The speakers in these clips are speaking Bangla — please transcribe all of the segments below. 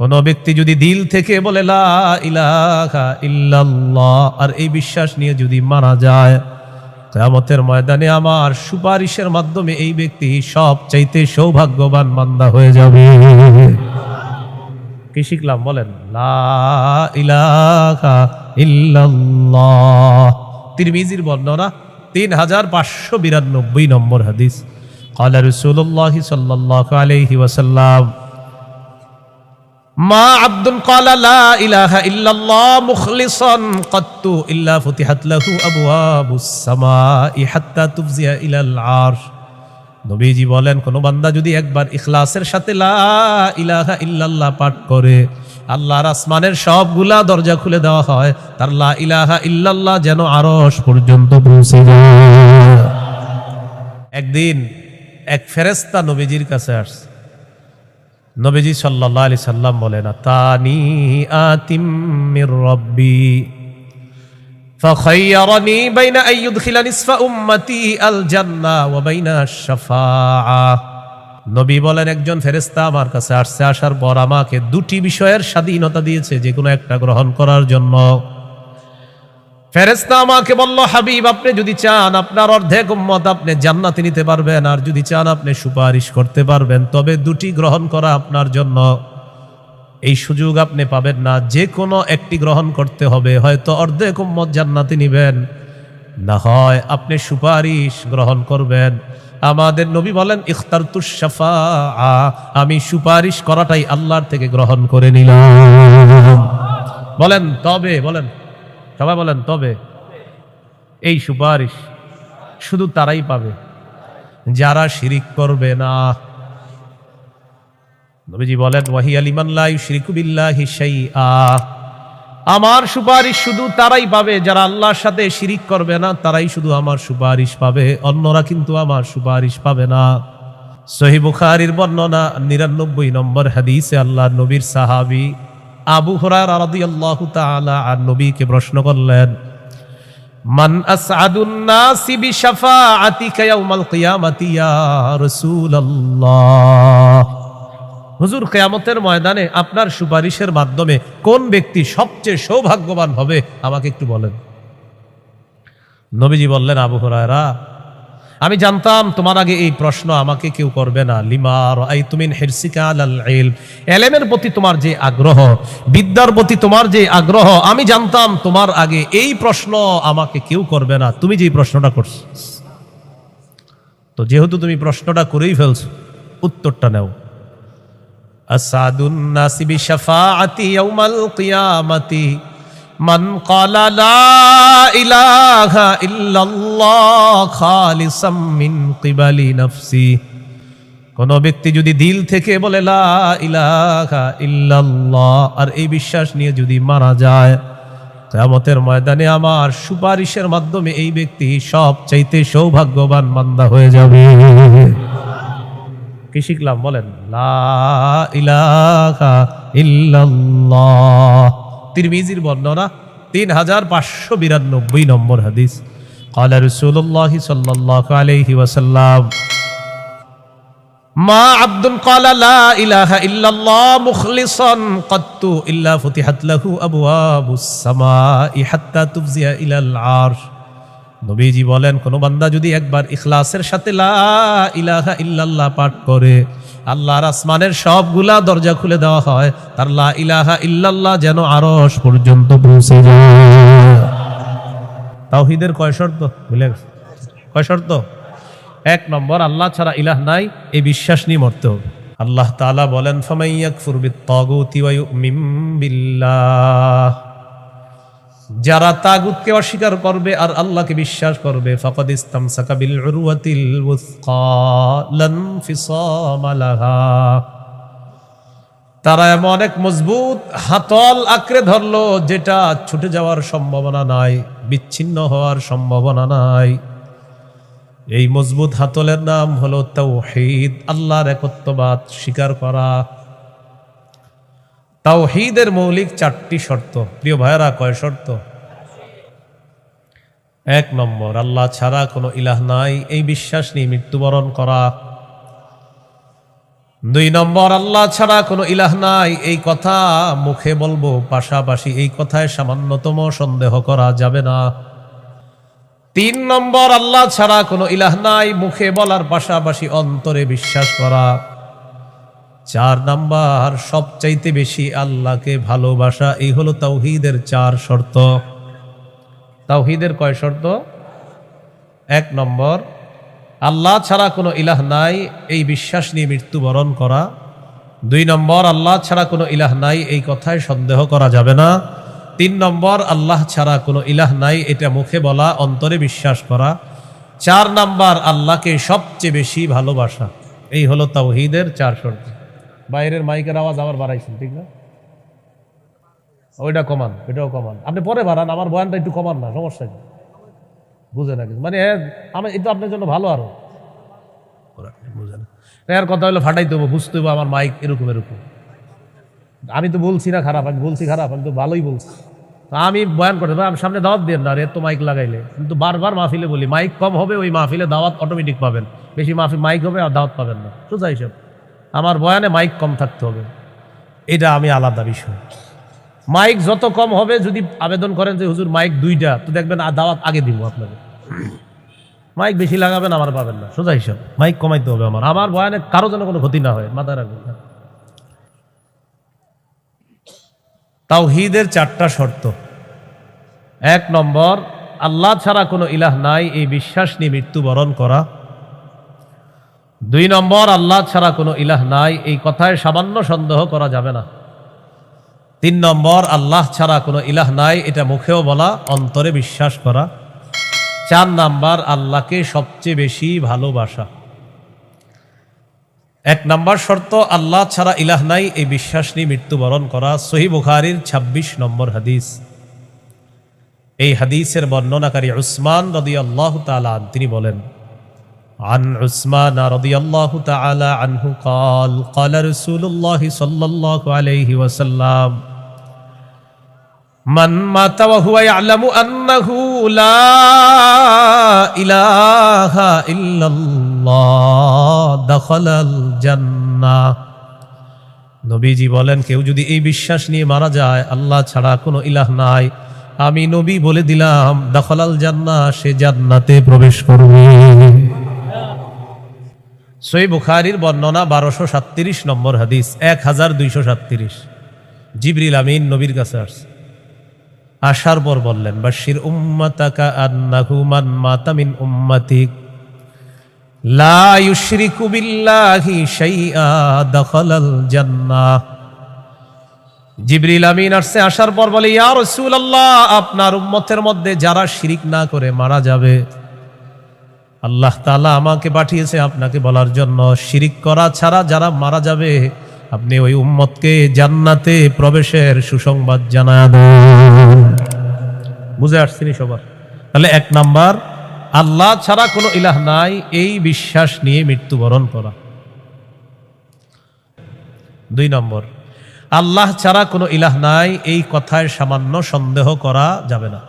কোন ব্যক্তি যদি দিল থেকে বলে লা ইলাহা ইল্লাল্লাহ আর এই বিশ্বাস নিয়ে যদি মারা যায়, কিয়ামতের ময়দানে আমার সুপারিশের মাধ্যমে এই ব্যক্তি সবচাইতে সৌভাগ্যবান বান্দা হয়ে যাবে। কি শিখলাম বলেন? লা ইলাহা ইল্লাল্লাহ। তিরমিজির বর্ণনা 3592 নম্বর হাদিস। قال رسول الله صلى الله عليه وسلم ما عبد قال لا إله إلا الله مخلصا قط إلا فتحت له أبواب السماء حتى تفزع إلى العرش। নবীজি বলেন, কোন বান্দা যদি একবার ইখলাসের সাথে লা ইলাহা ইল্লাল্লাহ পাঠ করে, আল্লাহর আসমানের সবগুলা দরজা খুলে দেওয়া হয়, তার লা ইলাহা ইল্লাল্লাহ যেন আরশ পর্যন্ত পৌঁছে যায়। একদিন এক ফেরেশতা নবীজির কাছে আসছে। নবীজি সাল্লাল্লাহু আলাইহি সাল্লাম বলেন, আতানি আতিম মির রাব্বি ফাখায়্যারানি বাইনা আন ইউদখিলা নিসফা উম্মতি আল জান্নাহ ওয়া বাইনা আশ-শাফাআহ। নবী বলেন, একজন ফেরেশতা আমার কাছে আসছে, আসার পর আমাকে দুটি বিষয়ের স্বাধীনতা দিয়েছে, যে কোনো একটা গ্রহণ করার জন্য। ফেরেশতা আমাকে বলল, হাবিব, আপনি যদি চান আপনার অর্ধেক উম্মত আপনি জান্নাতে নিতে পারবেন, আর যদি চান আপনি সুপারিশ করতে পারবেন, তবে দুটি গ্রহণ করা আপনার জন্য। এই সুযোগ আপনি পাবেন না, যে কোনো একটি গ্রহণ করতে হবে। হয়তো অর্ধেক উম্মত জান্নাতে নিবেন, না হয় আপনি সুপারিশ গ্রহণ করবেন। আমাদের নবী বলেন, ইখতারতুশ শাফাআ, আমি সুপারিশ করাটাই আল্লাহর থেকে গ্রহণ করে নিলাম। বলেন তবে, বলেন সবাই বলেন তবে। এই সুপারিশ শুধু তারাই পাবে যারা শিরিক করবে না। নবীজি বলেন, ওয়াহিয়া লিমান লা ইউশরিকু বিল্লাহি শাইআ, আমার সুপারিশ শুধু তারাই পাবে যারা আল্লাহর সাথে শিরিক করবে না, তারাই শুধু আমার সুপারিশ পাবে, অন্যরা কিন্তু আমার সুপারিশ পাবে না। সহিহ বুখারীর বর্ণনা 99 নম্বর হাদিসে আল্লাহর নবীর সাহাবী আবু হুরায়রা রাদিয়াল্লাহু তাআলা আর নবীকে প্রশ্ন করলেন, মান আসআদুন নাসি বিশাফাআতিকা ইয়াউমাল কিয়ামাতি ইয়া রাসূলুল্লাহ। হুজুর, কিয়ামতের ময়দানে আপনার সুপারিশের মাধ্যমে কোন ব্যক্তি সবচেয়ে সৌভাগ্যবান হবে আমাকে একটু বলেন। নবীজি বললেন, আবু হুরায়রা, আমি জানতাম তোমার আগে এই প্রশ্ন আমাকে কেউ করবে না। লিমা রাআইতু মিন হিরসিকা আলাল ইলম, ইলমের প্রতি তোমার যে আগ্রহ, বিদ্যার প্রতি তোমার যে আগ্রহ, আমি জানতাম তোমার আগে এই প্রশ্ন আমাকে কেউ করবে না, তুমি যে প্রশ্নটা করছো। তো যেহেতু তুমি প্রশ্নটা করেই ফেলছো, উত্তরটা নাও। আসাদুন নাসি বিশাফাআতি ইয়াউমাল কিয়ামাতি মান ক্বালা লা ইলাহা ইল্লাল্লাহ খালিসাম মিন কিবালি নাফসি। কোন ব্যক্তি যদি দিল থেকে বলে লা ইলাহা ইল্লাল্লাহ আর এই বিশ্বাস নিয়ে যদি মারা যায়, কিয়ামতের ময়দানে আমার সুপারিশের মাধ্যমে এই ব্যক্তি সবচাইতে সৌভাগ্যবান বান্দা হয়ে যাবে। কি শিখলাম বলেন? লা ইলাহা ইল্লাল্লাহ। তিরমিজির বর্ণনা 3592 নম্বর হাদিস। قال رسول الله صلى الله عليه وسلم ما عبد قال لا إله إلا الله مخلصا قط إلا فتحت له أبواب السماء حتى تفزع إلى العرش। নবীজি বলেন, কোন বান্দা যদি একবার ইখলাসের সাথে লা ইলাহা ইল্লাল্লাহ পাঠ করে, আল্লাহর আসমানের সবগুলা দরজা খুলে দেওয়া হয়, তার লা ইলাহা ইল্লাল্লাহ যেন আরশ পর্যন্ত পৌঁছে যায়। তাওহীদের কয় শর্ত ভুলে গেছে? কয় শর্ত? 1 নম্বর, আল্লাহ ছাড়া ইলাহ নাই, এই বিশ্বাস নিয়ে মরতে হবে। আল্লাহ তাআলা বলেন, ফামান ইয়াকফুর বিত-তাগুতি ওয়া ইউমিন বিল্লাহ, যারা তাগুতকে অস্বীকার করবে আর আল্লাহকে বিশ্বাস করবে, ফাকাদ ইসতামসাকা বিল উরওয়াতিল ওয়াসকা লান ফিসামা লাহা, তারা এমন এক মজবুত হাতল আঁকড়ে ধরলো যেটা ছুটে যাওয়ার সম্ভাবনা নাই, বিচ্ছিন্ন হওয়ার সম্ভাবনা নাই। এই মজবুত হাতলের নাম হলো তাওহীদ, আল্লাহর একত্ববাদ স্বীকার করা। তাওহীদের মৌলিক 4টি শর্ত। প্রিয় ভাইরা, কয় শর্ত? 1 নম্বর, আল্লাহ ছাড়া কোনো ইলাহ নাই, এই বিশ্বাস নিয়ে মৃত্যুবরণ করা। দুই নম্বর, আল্লাহ ছাড়া কোনো ইলাহ নাই এই কথা মুখে বলবো, পাশাপাশি এই কথায় সামান্যতম সন্দেহ করা যাবে না। তিন নম্বর, আল্লাহ ছাড়া কোনো ইলাহ নাই মুখে বলার পাশাপাশি অন্তরে বিশ্বাস করা। চার নাম্বার, সবচাইতে বেশি আল্লাহকে ভালোবাসা। এই হলো তাওহীদের চার শর্ত। তাওহীদের কয় শর্ত? এক নম্বর, আল্লাহ ছাড়া কোনো ইলাহ নাই এই বিশ্বাস নিয়ে মৃত্যুবরণ করা। দুই নম্বর, আল্লাহ ছাড়া কোনো ইলাহ নাই এই কথায় সন্দেহ করা যাবে না। তিন নম্বর, আল্লাহ ছাড়া কোনো ইলাহ নাই এটা মুখে বলা, অন্তরে বিশ্বাস করা। চার নাম্বার, আল্লাহকে সবচেয়ে বেশি ভালোবাসা। এই হলো তাওহীদের চার শর্ত। বাইরের মাইকের আওয়াজ আবার বাড়াইছেন, ঠিক না? ওইটা কমান, এটাও কমান। আপনি পরে বাড়ান, আমার বয়ানটা একটু কমান না, সমস্যা কি? বুঝে না কিছু, মানে আমি এটা আপনার জন্য ভালো। আরো বুঝে না, এর কথা হলো ফাটাইতে হবো, বুঝতে হবো আমার মাইক এরকম এরকম। আমি তো বলছি না খারাপ, আমি বলছি খারাপ, আমি তো ভালোই বলছি। আমি বয়ান করতে পারি, সামনে দাওয়াত দেন না, এর তো মাইক লাগাইলে। কিন্তু বারবার মাহফিলে বলি, মাইক কম হবে ওই মাহফিলে দাওয়াত অটোমেটিক পাবেন, বেশি মাইক হবে আর দাওয়াত পাবেন না। সোজা হিসাব, আমার বয়ানে মাইক কম থাকতে হবে, এটা আমি আলাদা বিষয়। মাইক যত কম হবে, যদি আবেদন করেন যে হুজুর মাইক দুইটা, তো দেখবেন দাওয়াত আগে দিব আপনাকে। মাইক বেশি লাগাবেন, আমার পাবেন না, সোজা হিসাব। মাইক কমাইতে হবে আমার বয়ানে কারো যেন কোনো ক্ষতি না হয়, মাথায় রাখবেন। তাওহীদের চারটা শর্ত। এক নম্বর, আল্লাহ ছাড়া কোনো ইলাহ নাই এই বিশ্বাস নিয়ে মৃত্যুবরণ করা। দুই নম্বর, আল্লাহ ছাড়া কোনো ইলাহ নাই এই কথায় সামান্য সন্দেহ করা যাবে না। তিন নম্বর, আল্লাহ ছাড়া কোনো ইলাহ নাই এটা মুখেও বলা, অন্তরে বিশ্বাস করা। চার নাম্বার, আল্লাহকে সবচেয়ে বেশি ভালোবাসা। এক নাম্বার শর্ত, আল্লাহ ছাড়া ইলাহ নাই এই বিশ্বাস নিয়ে মৃত্যুবরণ করা। সহিহ বুখারীর ২৬ নম্বর হাদিস। এই হাদিসের বর্ণনাকারী উসমান রাদিয়াল্লাহু তাআলা আনহু, তিনি বলেন, عن عثمان رضي الله تعالى عنه قال قال رسول الله صلى الله عليه وسلم من مات وهو يعلم أنه لا إله إلا الله دخل الجنة। নবীজি বলেন, কেউ যদি এই বিশ্বাস নিয়ে মারা যায় আল্লাহ ছাড়া কোনো ইলাহ নাই, আমি নবী বলে দিলাম দাখালাল জান্নাহ, সে জান্নাতে প্রবেশ করবে। সহিহ বুখারীর বর্ণনা ১২৩৭ নম্বর হাদিস, ১২৩৭। জিবরিল আমিন নবীর কাছে আসছে, আসার পর বললেন, বাশির উম্মাতাকা আন্নাহু মান মাতা মিন উম্মাতিক লা ইউশরিকু বিল্লাহি শাইআ দাখালাল জান্নাহ। জিবরিল আমিন আসছে, আসার পর বলে, ইয়া রাসূলুল্লাহ, আপনার উম্মতের মধ্যে যারা শিরিক না করে মারা যাবে, আল্লাহ তাআলা আমাকে পাঠিয়েছে আপনাকে বলার জন্য, শিরিক করা ছাড়া যারা মারা যাবে আপনি ওই উম্মতকে জান্নাতে প্রবেশের সুসংবাদ জানায় দেন। বুঝে আসছেন সবার? তাহলে এক নাম্বার, আল্লাহ ছাড়া কোনো ইলাহ নাই এই বিশ্বাস নিয়ে মৃত্যুবরণ করা। দুই নম্বর, আল্লাহ ছাড়া কোনো ইলাহ নাই এই কথায় সামান্য সন্দেহ করা যাবে না।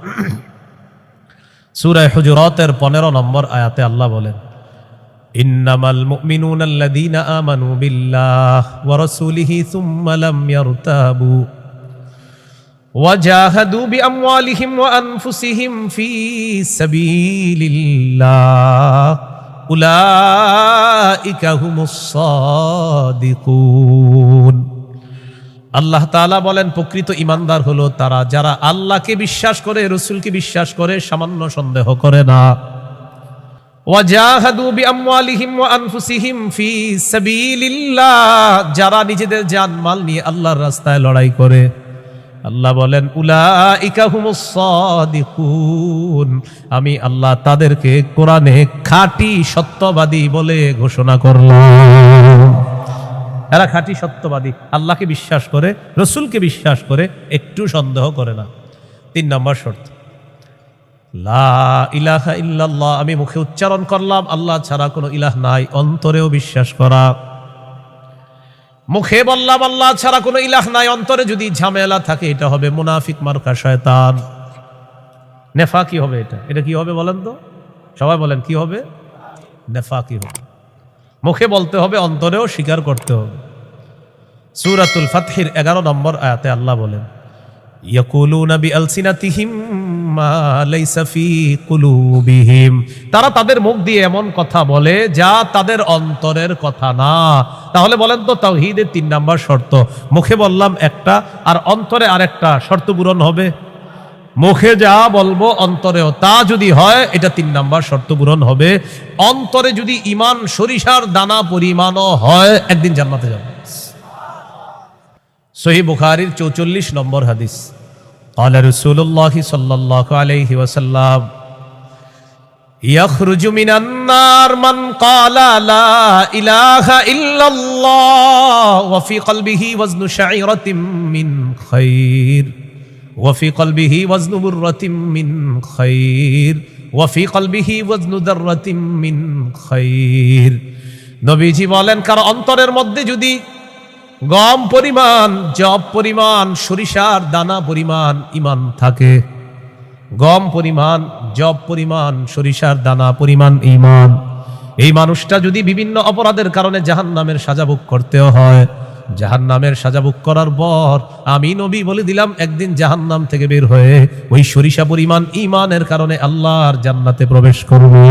সূরা হুজুরাতের 15 নম্বর আয়াতে আল্লাহ বলেন, ইন্নামাল মুমিনুনা আল্লাযীনা আমানু বিল্লাহি ওয়া রাসূলিহি সুম্মা লাম ইয়ারতাবু ওয়া জাহাদু বিআমওয়ালিহিম ওয়া আনফুসিহিম ফী সাবিলিল্লাহ উলাইকা হুমুস সাদিকুন। আল্লাহ তাআলা বলেন, প্রকৃত ঈমানদার হলো তারা যারা আল্লাহকে বিশ্বাস করে, রাসূলকে বিশ্বাস করে, সামান্য সন্দেহ করে না। ওয়াজাহাদু বিআমওয়ালিহিম ওয়া আনফুসিহিম ফী সাবিলিল্লাহ, যারা নিজেদের জান-মাল নিয়ে আল্লাহর রাস্তায় লড়াই করে। আল্লাহ বলেন, উলাইকা হুমুস সাদিকুন, আমি আল্লাহ তাদেরকে কোরআনে খাঁটি সত্যবাদী বলে ঘোষণা করলাম। এরা খাঁটি সত্যবাদী, আল্লাহকে বিশ্বাস করে, রসুলকে বিশ্বাস করে, একটু সন্দেহ করে না। 3 নম্বর শর্ত, লা ইলাহা ইল্লাল্লাহ, আমি মুখে উচ্চারণ করলাম আল্লাহ ছাড়া কোনো ইলাহ নাই, অন্তরেও বিশ্বাস করা। মুখে বললাম আল্লাহ ছাড়া কোনো ইলাহ নাই, অন্তরে যদি ঝামেলা থাকে এটা হবে মুনাফিক মার্কা শয়তান, নেফাকি হবে। এটা কি হবে বলেন তো? সবাই বলেন, কি হবে? নেফাকি হবে। মুখে বলতে হবে, অন্তরেও স্বীকার করতে হবে। সূরাতুল ফাতহির 11 নম্বর আয়াতে আল্লাহ বলেন, ইয়াকুলুনা বিআলসিনাতিহিম মা লাইসা ফি কুলুবিহিম, তারা তাদের মুখ দিয়ে এমন কথা বলে যা তাদের অন্তরের কথা না। তাহলে বলেন তো, তাওহীদের 3 নাম্বার শর্ত, মুখে বললাম একটা আর অন্তরে আরেকটা, শর্ত পূরণ হবে? মুখে যা বলবো অন্তরেও তা যদি হয়, এটা 3 নাম্বার শর্ত পূরণ হবে। অন্তরে যদি ঈমান সরিষার দানা পরিমাণও হয়, একদিন জান্নাতে যাবে। সহিহ বুখারীর 44 নম্বর হাদিস, ক্বালা রাসূলুল্লাহ সাল্লাল্লাহু আলাইহি ওয়াসাল্লাম, ইয়াখরুজু মিনান নার মান ক্বালা লা ইলাহা ইল্লাল্লাহ ওয়া ফি কলবিহি ওয়াজনু শাঈরাতিন মিন খায়র ওয়া ফি কলবিহি ওয়াজনু বুররাতিন মিন খায়র ওয়া ফি কলবিহি ওয়াজনু দাররাতিন মিন খায়র। নবীজি বলেন, কার অন্তরের মধ্যে যদি গম পরিমাণ, জব পরিমাণ, সরিষার দানা পরিমাণ ঈমান থাকে, গম পরিমাণ, জব পরিমাণ, সরিষার দানা পরিমাণ ঈমান, এই মানুষটা যদি বিভিন্ন অপরাধের কারণে জাহান্নামের সাজা ভোগ করতেও হয়, জাহান্নামের সাজা ভোগ করার পর আমি নবী বলে দিলাম, একদিন জাহান্নাম থেকে বের হয়ে ওই সরিষা পরিমাণ ঈমানের কারণে আল্লাহর জান্নাতে প্রবেশ করবে।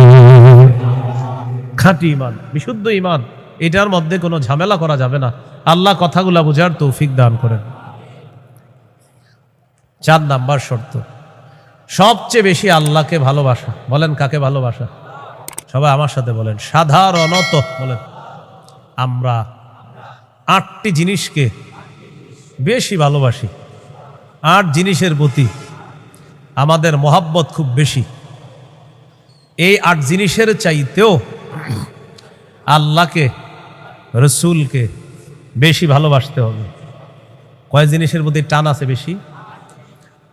খাঁটি ঈমান, বিশুদ্ধ ঈমান, এটার মধ্যে কোনো ঝামেলা করা যাবে না। আল্লাহ কথাগুলা বোঝার তৌফিক দান করেন। 4 নাম্বার শর্ত, সবচেয়ে বেশি আল্লাহকে ভালোবাসা। বলেন, কাকে ভালোবাসা? সবাই আমার সাথে বলেন, সাধারণত বলেন। আমরা 8টি জিনিসকে বেশি ভালোবাসি। 8 জিনিসের প্রতি আমাদের মহাব্বত খুব বেশি। এই 8 জিনিসের চাইতেও আল্লাহকে, রসুলকে বেশি ভালোবাসতে হবে। কয় জিনিসের প্রতি টান আছে বেশি?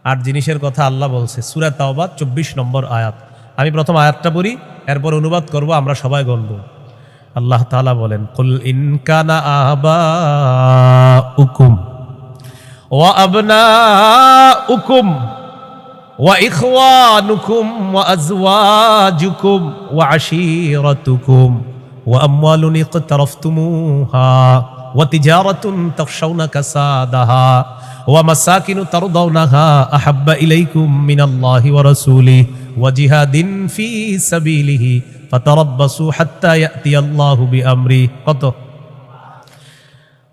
8 জিনিসের কথা আল্লাহ বলছে সূরা তাওবা 24 নম্বর আয়াত। আমি প্রথম আয়াতটা পড়ি, এরপর অনুবাদ করব, আমরা সবাই গণব। আল্লাহ তাআলা বলেন, কুল ইন কানা আবাউকুম ওয়া আবনাউকুম ওয়া ইখওয়ানুকুম ওয়া আজওয়াজুকুম ওয়া আশীরাতুকুম ওয়া আমওয়ালুন ইকতারাফতুমুহা ওয়া তিজারাতুন তাখশাউনা কাসাদাহা ওয়া মাসাকিনু তারদাউনাহা আহাব্বা ইলাইকুম মিনাল্লাহি ওয়া রাসূলিহি ওয়া জিহাদিন ফি সাবিলিহি ফাতারাব্বাসু হাত্তা ইয়াতিয়াল্লাহু বিআমরি। কত?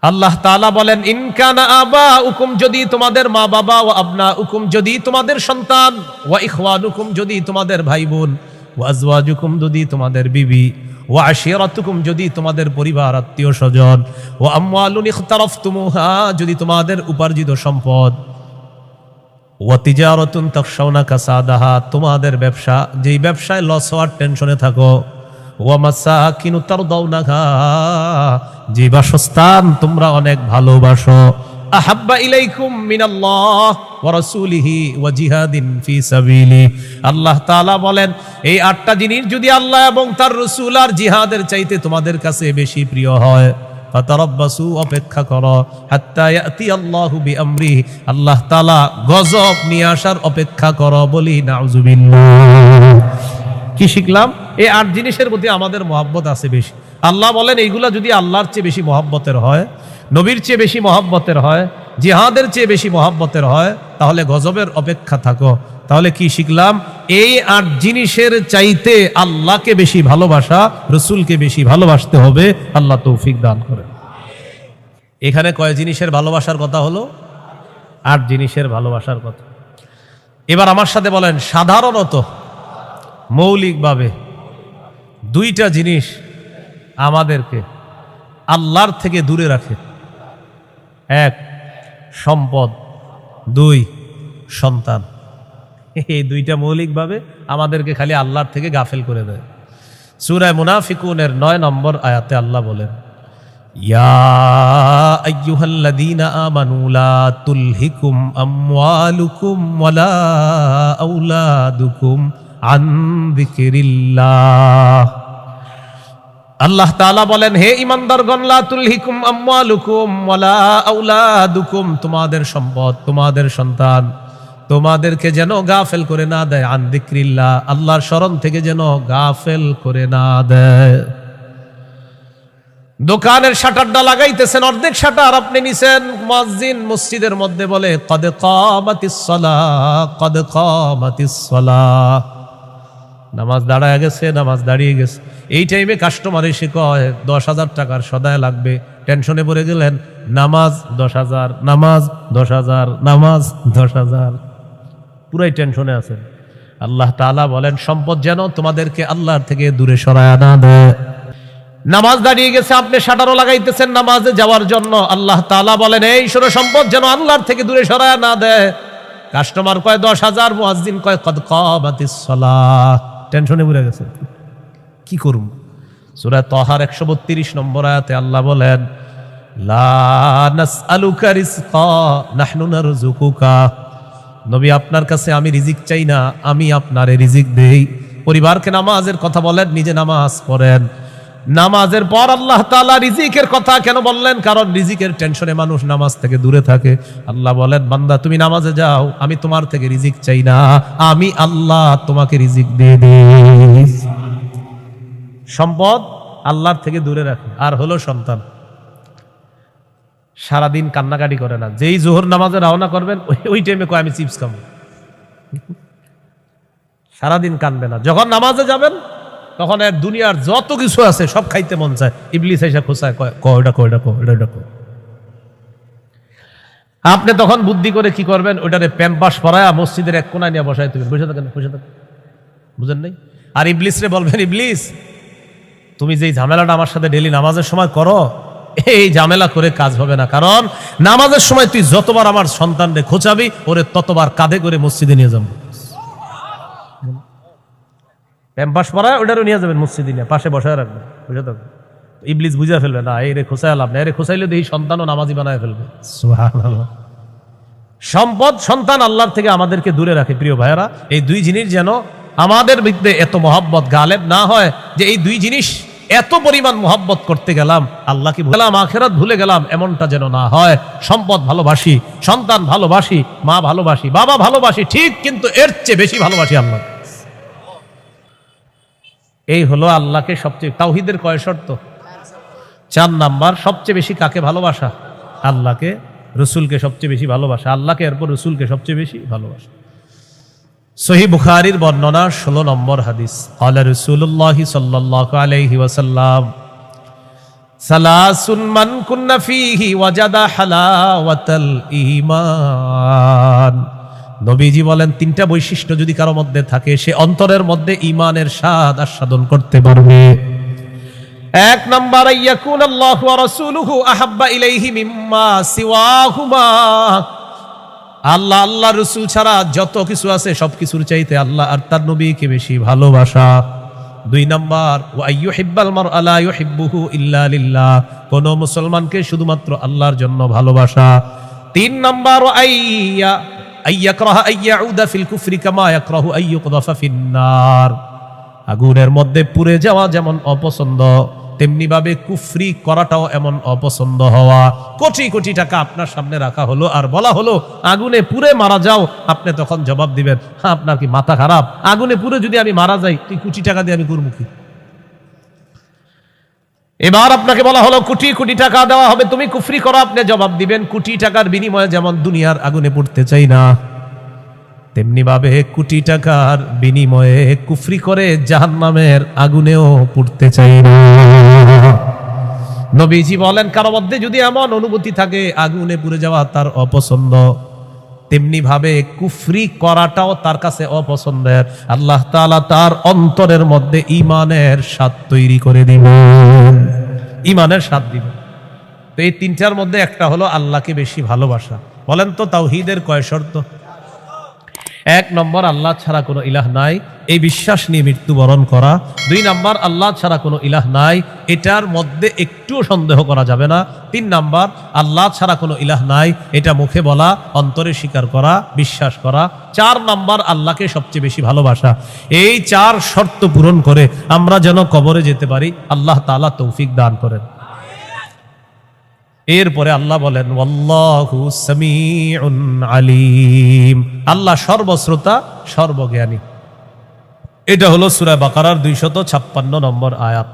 আল্লাহ তাআলা বলেন, ইন কানা আবাউকুম, যদি তোমাদের মা বাবা, ওয়া আবনাউকুম, যদি তোমাদের সন্তান, ওয়া ইখওয়ানুকুম, যদি তোমাদের ভাই বোন, ওয়া আজওয়াজুকুম, যদি তোমাদের বিবি, ওয়া আশীরাতুকুম, যদি তোমাদের পরিবার আত্মীয় স্বজন, ওয়া আমওয়ালুন ইখতারাফতুমুহা, যদি তোমাদের উপার্জিত সম্পদ, ওয়া তিজারাতুন তাখশাউনা কাসাদাহা, তোমাদের ব্যবসা, যেই ব্যবসায় লস হওয়ার টেনশনে থাকো, ওয়া মাসাকিনু তারদাউনাহা, যে বাসস্থান তোমরা অনেক ভালোবাসো, আহাব্বা ইলাইকুম মিনাল্লাহ ওয়া রাসূলিহি ওয়া জিহাদিন ফি সাবিলি। আল্লাহ তাআলা বলেন, এই 8টা জিনিস যদি আল্লাহ এবং তার রাসূল আর জিহাদের চাইতে তোমাদের কাছে বেশি প্রিয় হয়, ফাতারাব্বাসু, অপেক্ষা করো, হাত্তা ইয়াতিয়াল্লাহু বিআমরি, আল্লাহ তাআলা গজব নিয়ে আসার অপেক্ষা করো। বলি নাউযুবিল্লাহ। কি শিখলাম? এই 8 জিনিসের প্রতি আমাদের মহব্বত আছে বেশি। আল্লাহ বলেন, এইগুলা যদি আল্লাহর চেয়ে বেশি মহব্বতের হয়, নবীর চেয়ে বেশি মহব্বতের হয়, জিহাদের চেয়ে বেশি মহব্বতের হয়, তাহলে গজবের অপেক্ষা থাকো। তাহলে কি শিখলাম? এই 8 জিনিসের চাইতে আল্লাহকে বেশি ভালোবাসা, রসুলকে বেশি ভালোবাসতে হবে। আল্লাহ তৌফিক দান করেন। এখানে কয় জিনিসের ভালোবাসার কথা হলো? 8 জিনিসের ভালোবাসার কথা। এবার আমার সাথে বলেন, সাধারণত, মৌলিকভাবে 2টা জিনিস আমাদেরকে আল্লাহর থেকে দূরে রাখে। 1, সম্পদ, 2, সন্তান। এই 2টা মৌলিকভাবে আমাদেরকে খালি আল্লাহর থেকে গাফেল করে দেয়। সূরা মুনাফিকুনের 9 নম্বর আয়াতে আল্লাহ বলেন, ইয়া আইয়ুহাল্লাযীনা আমানু লা তুলহিকুম আমওয়ালুকুম ওয়ালা আওলাদুকুম আন যিকরিল্লাহ। আল্লাহ তাআলা বলেন, হে ঈমানদারগণ, লা তুলহিকুম আমওয়ালুকুম ওয়ালা আওলাদুকুম, তোমাদের সম্পদ, তোমাদের সন্তান তোমাদেরকে যেন গাফেল করে না দেয়, আন যিকরিল্লাহ, আল্লাহর স্মরণ থেকে যেন গাফেল করে না দেয়। দোকানের শাটারটা লাগাইতেছেন, অর্ধেক শাটার আপনি নিছেন, মুয়াজ্জিন মসজিদের মধ্যে বলে কদ কামাতিস সালাহ, কদ কামাতিস সালাহ, নামাজ দাঁড়ায় গেছে, নামাজ দাঁড়িয়ে গেছে। এই টাইমে কাস্টমার এসে কয় 10,000 টাকার সদায় লাগবে, টেনশনে পড়ে গেলেন, নামাজ 10,000, নামাজ 10,000, নামাজ 10,000, পুরাই টেনশনে আছেন। আল্লাহ তাআলা বলেন সম্পদ যেন তোমাদেরকে আল্লাহর থেকে দূরে সরায় না দেয়। নামাজ দাঁড়িয়ে গেছে, আপনি শাটারও লাগাইতেছেন নামাজে যাওয়ার জন্য, আল্লাহ তাআলা বলেন এই শোনো সম্পদ যেন আল্লাহর থেকে দূরে সরায় না দেয়। কাস্টমার কয় 10,000, মুয়াজ্জিন কয় কদ কামাতিস সালাহ, টেনশনে পড়ে গেছে, কি করব? সূরা তাহার 132 নম্বর আয়াতে আল্লাহ বলেন লা নাসআলুকা রিজকা নাহনু নারযুকুকা, নবী আপনার কাছে আমি রিজিক চাই না, আমি আপনারে রিজিক দেই। পরিবারকে নামাজের কথা বলেন, নিজে নামাজ পড়েন। নামাজের পর আল্লাহ তাআলা রিজিকের কথা কেন বললেন? কারণ রিজিকের টেনশনে মানুষ নামাজ থেকে দূরে থাকে। আল্লাহ বলেন বান্দা তুমি নামাজে যাও, আমি তোমার থেকে রিজিক চাই না, আমি আল্লাহ তোমাকে রিজিক দিয়ে দিই। সম্পদ আল্লাহর থেকে দূরে রাখে। আর হলো সন্তান, সারাদিন কান্নাকাটি করে না, যেই জোহর নামাজে রওনা করবেন ওই টাইমে কয় আমি চিপস খাবো, সারাদিন কানবে না। যখন নামাজে যাবেন তখন এক দুনিয়ার যত কিছু আছে সব খাইতে মন চায়, ইবলিস এসে খোঁচায় কয়টা কয়টা কয়টা। আপনি তখন বুদ্ধি করে কি করবেন, ওইটারে প্যাম্পাস পরায় মসজিদের এক কোনায় নিয়ে বসায় তুমি বসে থাকেন, বসে থাকেন, বুঝেন নাই? আর ইবলিসরে বলবেন ইবলিস তুমি যেই ঝামেলাটা আমার সাথে ডেলি নামাজের সময় করো, এই ঝামেলা করে কাজ হবে না। কারণ নামাজের সময় তুই যতবার আমার সন্তানরে খোঁচাবি, ওরে ততবার কাঁধে করে মসজিদে নিয়ে যাবো। প্যাম্পাস পরায় ওটারও নিয়ে যাবেন মসজিদে, নিয়ে পাশে বসায় রাখবেন, বুঝে থাকবেন। ইবলিস বুঝে ফেলবে না এই রে খোঁচায় লাভ না, এরে খোঁচাইলে এই সন্তানও নামাজি বানায় ফেলবে। সুবহানাল্লাহ। সম্পদ সন্তান আল্লাহর থেকে আমাদেরকে দূরে রাখে। প্রিয় ভাইয়েরা, এই দুই জিনিস যেন আমাদের ভিতরে এত মহব্বত গালেব না হয় যে এই দুই জিনিস এত পরিমাণ মহব্বত করতে গেলাম আল্লাহকে ভুলে গেলাম, আখিরাত ভুলে গেলাম, এমনটা যেন না হয়। সম্পদ ভালোবাসি, সন্তান ভালোবাসি, মা ভালোবাসি, বাবা ভালোবাসি ঠিক, কিন্তু এর চেয়ে বেশি ভালোবাসি আল্লাহ। এই হলো আল্লাহকে সবচেয়ে, তাওহীদের কয় শর্ত? 4 নাম্বার। সবচেয়ে বেশি কাকে ভালোবাসা? আল্লাহকে, রসুলকে সবচেয়ে বেশি ভালোবাসা, আল্লাহকে এরপর রসুলকে সবচেয়ে বেশি ভালোবাসা। সহিহ বুখারীর বর্ণনা 16 নম্বর হাদিস, ক্বালা রাসূলুল্লাহ সাল্লাল্লাহু আলাইহি ওয়াসাল্লাম সালাসুন মান কুন্না ফীহি ওয়াজাদা হালাওয়াতাল ঈমান। নবীজি বলেন 3টা বৈশিষ্ট্য যদি কারো মধ্যে থাকে, সে অন্তরের মধ্যে ঈমানের স্বাদ আস্বাদন করতে পারবে। 1 নাম্বার আইয়াকুন আল্লাহু ওয়া রাসূলুহু আহাব্বা ইলাইহি মিম্মা সিওয়াহুমা, আল্লাহ আল্লাহ রসুল ছাড়া যত কিছু আছে সবকিছুর চাইতে আল্লাহ আর তার নবীকে বেশি ভালোবাসা। 2 নাম্বার ওয়া আইয়ুহিব্বাল মারআ লা ইউহিব্বুহু ইল্লা লিল্লাহ, কোন মুসলমানকে শুধুমাত্র আল্লাহর জন্য ভালোবাসা। 3 নাম্বার ওয়া আইয়াকরাহা আইয়াউদা ফিল কুফরি কামা ইয়াকরাহু আইয়ুকযাফা ফিন্নার, আগুনের মধ্যে পুড়ে যাওয়া যেমন অপছন্দ, তেমনি ভাবে কুফরি করাটাও এমন অপছন্দ হওয়া। কোটি কোটি টাকা আপনার সামনে রাখা হলো আর বলা হলো আগুনে পুড়ে মারা যাও, আপনি তখন জবাব দিবেন হ্যাঁ আপনার কি মাথা খারাপ? আগুনে পুড়ে যদি আমি মারা যাই তুই কোটি টাকা দিয়ে আমি করবো কি? এবার আপনাকে বলা হলো কোটি কোটি টাকা দেওয়া হবে, তুমি কুফরি করো, আপনি জবাব দিবেন কোটি টাকার বিনিময়ে যেমন দুনিয়ার আগুনে পুড়তে চাই না, তেমনি ভাবে কোটি টাকার বিনিময়ে কুফরি করে জাহান্নামের আগুনেও পুড়তে চাই না। নবীজি বলেন কারো মধ্যে যদি এমন অনুভূতি থাকে আগুনে পুড়ে যাওয়া তার অপছন্দ, তেমনি ভাবে কুফরি করাটাও তার কাছে অপছন্দের, আল্লাহ তাআলা তার অন্তরের মধ্যে ঈমানের স্বাদ তৈরি করে দিবেন, ঈমানের স্বাদ দিবেন। তো এই 3টার মধ্যে একটা হলো আল্লাহকে বেশি ভালোবাসা। বলেন তো তাওহীদের কয় শর্ত? 1 নম্বর আল্লাহ ছাড়া কোনো ইলাহ নাই, এই বিশ্বাস নিয়ে মৃত্যুবরণ করা। 2 নাম্বার আল্লাহ ছাড়া কোনো ইলাহ নাই, এটার মধ্যে একটুও সন্দেহ করা যাবে না। 3 নাম্বার আল্লাহ ছাড়া কোনো ইলাহ নাই, এটা মুখে বলা, অন্তরে স্বীকার করা, বিশ্বাস করা। 4 নাম্বার আল্লাহকে সবচেয়ে বেশি ভালোবাসা। এই 4 শর্ত পূরণ করে আমরা যেন কবরে যেতে পারি, আল্লাহ তাআলা তৌফিক দান করেন। এরপরে আল্লাহ বলেন ওয়াল্লাহু সামিউন আলিম, আল্লাহ সর্বশ্রোতা সর্বজ্ঞানী। এটা হলো সূরা বাকারার 256 নম্বর আয়াত।